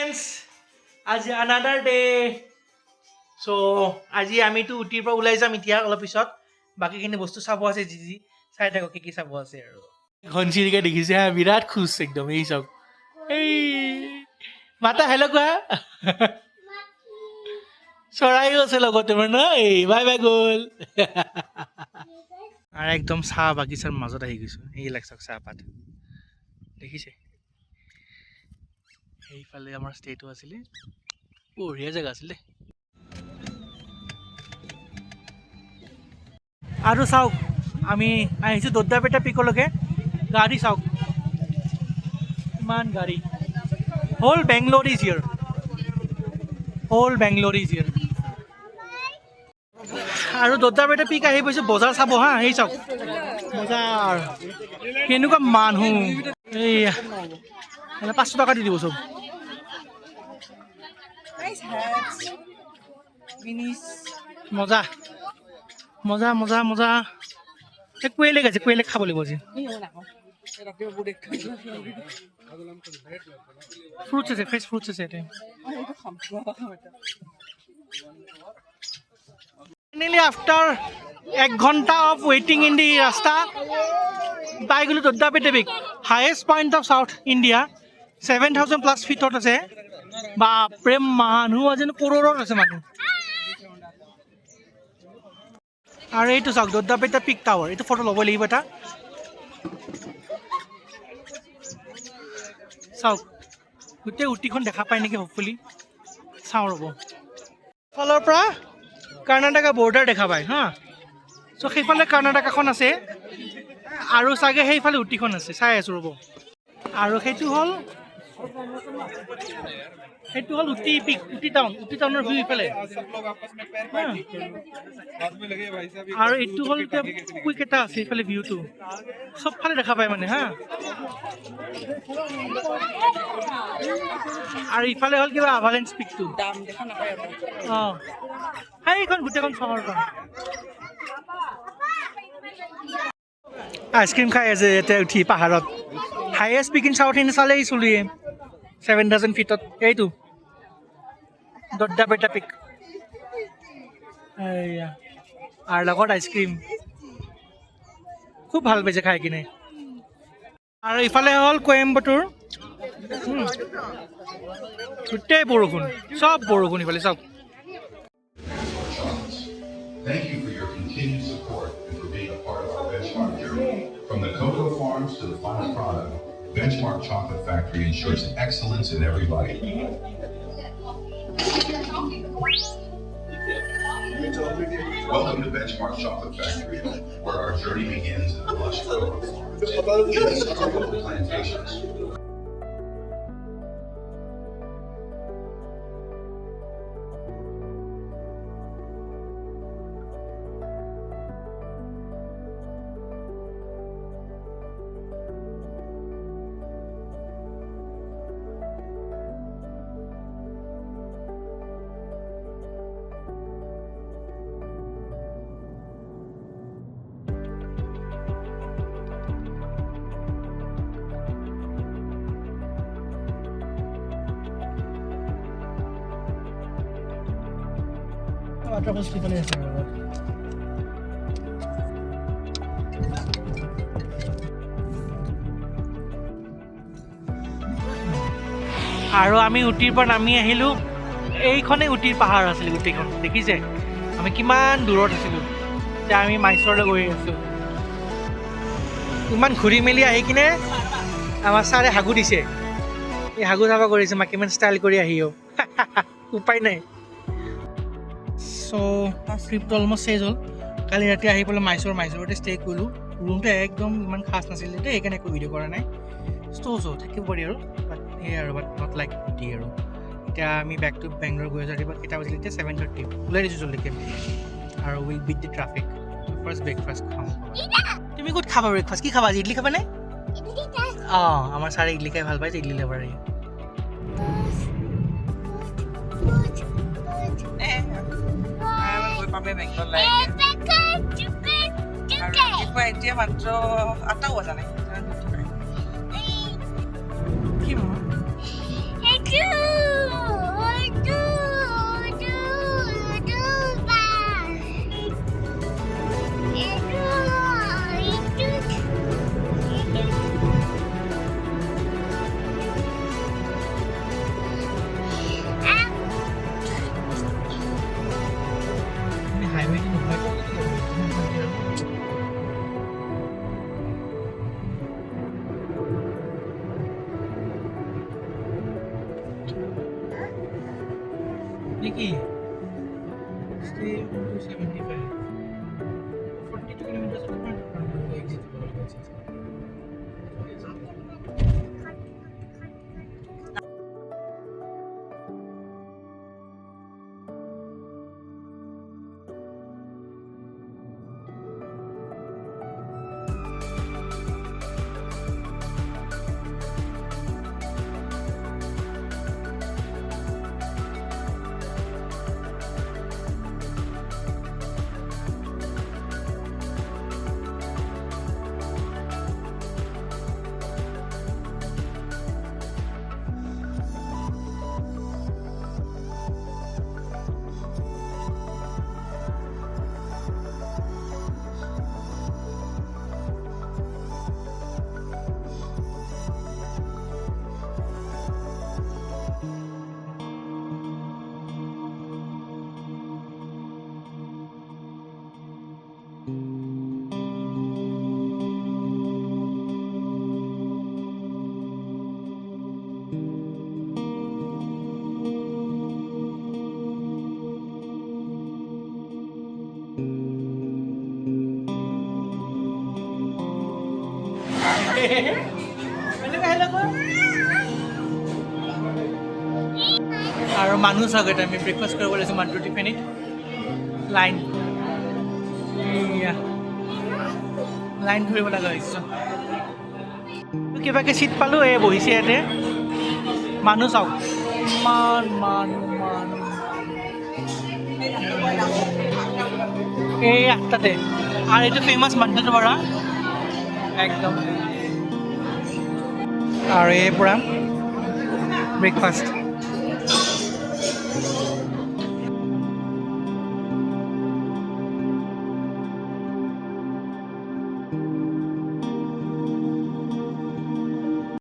friends, আজি another day. So আজি আমিতো উটিৰ পৰা ওলাই যাম এতিয়া অলপ পিছত বাকিখিনি বস্তু চাব আছে যি চাই থাকো কি চাব আছে আৰু ঘনচিৰিকা দেখিছে হা বিৰাট খুশ একদম এই চাওক এই মাতা হেল্ল' কোৱা চৰাইও আছে লগতে মানে ন এই বাই বাই গ'ল আৰু একদম চাহ বাগিচাৰ মাজত আহি গৈছো এইবিলাক চাওক চাহপাত দেখিছে এইফালে আমাৰ ষ্টেটো আছিলে বঢ়িয়া জেগা আছিলে আৰু চাওক আমি আহিছোঁ দোদ্দাপেটা পিকলৈকে গাড়ী চাওক ইমান গাড়ী হোল বেংলোৰ ইজ হিয়াৰ আৰু দোদ্দাপেটা পিক আহি পাইছোঁ বজাৰ চাব হা সেই চাওক বজাৰ কেনেকুৱা মানুহ এইয়া 500 টাকা দি দিব চব মজা মজা মজা মজা কুৱেলে গেছে কুৱেলে খাব লাগিব আজি ফ্ৰুটছ আছে ফ্ৰেছ ফ্ৰুটছ আছে এতিয়া ফাইনেলি আফটাৰ 1 ঘণ্টা অফ ৱেইটিং ইন দি ৰাস্তা পাই গ'লোঁ Doddabetta peak highest point of South India 7,000 plus ফিটত আছে বাপৰে মানুহ আজি কৰোৰত আছে মানুহ আৰু এইটো চাওক দোদ্দাপেটা পিক টাৱাৰ এইটো ফটো ল'ব লাগিব এটা চাওক গোটেই উটিখন দেখা পায় নেকি হপফুলি চাওঁ ৰ'ব ফালৰ পৰা কৰ্ণাটকা বৰ্ডাৰ দেখা পায় হা চ' সেইফালে কৰ্ণাটকাখন আছে আৰু চাগে সেইফালে উটিখন আছে চাই আছোঁ ৰ'ব আৰু সেইটো হ'ল উটি পিক উটি টাউনৰ ভিউ ইফালে আৰু এইটো হ'ল কুইক এটা আছে এইফালে ভিউটো চবফালে দেখা পায় মানে হা আৰু ইফালে হ'ল কিবা আভালেঞ্চ পিকটো অঁ সেইখন গোটেইখন চহৰখন আইচক্ৰীম খাই আছে ইয়াতে উঠি পাহাৰত highest peak in south India চালেই চলিয়ে 7,000 ফিটত এইটো দোদ্দাপেটা পিক এইয়া আৰু লগত আইচক্ৰীম খুব ভাল পাইছে খাই কিনে আৰু ইফালে হ'ল কয়ম্বাটুৰ গোটেই বৰষুণ চব বৰষুণ ইফালে চব Thank you for your continued support and for being a part of our Benchmark journey. From the cocoa farms to the final product, Benchmark Chocolate Factory ensures excellence in every bite. Welcome to Benchmark Chocolate Factory, where our journey begins in the lush cocoa farms and cocoa plantations. Waterfalls ইফালে আছে আৰু আমি উটিৰ পৰা নামি আহিলোঁ এইখনেই উটিৰ পাহাৰ আছিলে গোটেইখন দেখিছে আমি কিমান দূৰত আছিলোঁ এতিয়া আমি মাইচৰলৈ গৈ আছোঁ ইমান ঘূৰি মেলি আহি কিনে আমাৰ ছাৰে হাগু দিছে এই হাগু চাফা কৰিছে মাক কিমান ষ্টাইল কৰি আহিও উপায় নাই চ' ট্ৰিপটো অলমষ্ট চেজ হ'ল কালি ৰাতি আহি পেলাই মাইচৰতে ষ্টে কৰিলোঁ ৰুমটো একদম ইমান খাচ নাছিলে দেই সেইকাৰণে একো ভিডিঅ' কৰা নাই চ' থাকিব পাৰি আৰু বাট সেয়াই আৰু বাট নট লাইক উটি আৰু এতিয়া আমি বেক টু বেংগলোৰ গৈ আছোঁ ৰাতিপুৱা কেইটা বাজিলে এতিয়া 7:30 ওলাই দিছোঁ জল্দিকৈ আৰু will beat the traffic first breakfast খাম তুমি ক'ত খাবা ব্ৰেকফাষ্ট কি খাবা আজি ইডলি খাবানে অঁ আমাৰ ছাৰে ইডলি খাই ভাল পাইছে ইডলি লেবাৰ এতিয়া মাত্ৰ 8টা বজা নাই কি নেকি 75 42 কিলোমিটাৰ এক্সিট কৰা হয়েছে আৰু মানুহ চাওক এটা আমি ব্ৰেকফাষ্ট কৰিব লৈছোঁ মাত্ৰ টিফিনিত লাইন লাইন ধৰিব লগা হৈছে কিবাকৈ চিট পালোঁ এই বহিছে ইয়াতে মানুহ চাওক ইমান মানুহ এই আঠটাতে আৰু এইটো ফেমাছ মন্দিৰ পৰা একদম আৰু এই পৰা ব্ৰেকফাষ্ট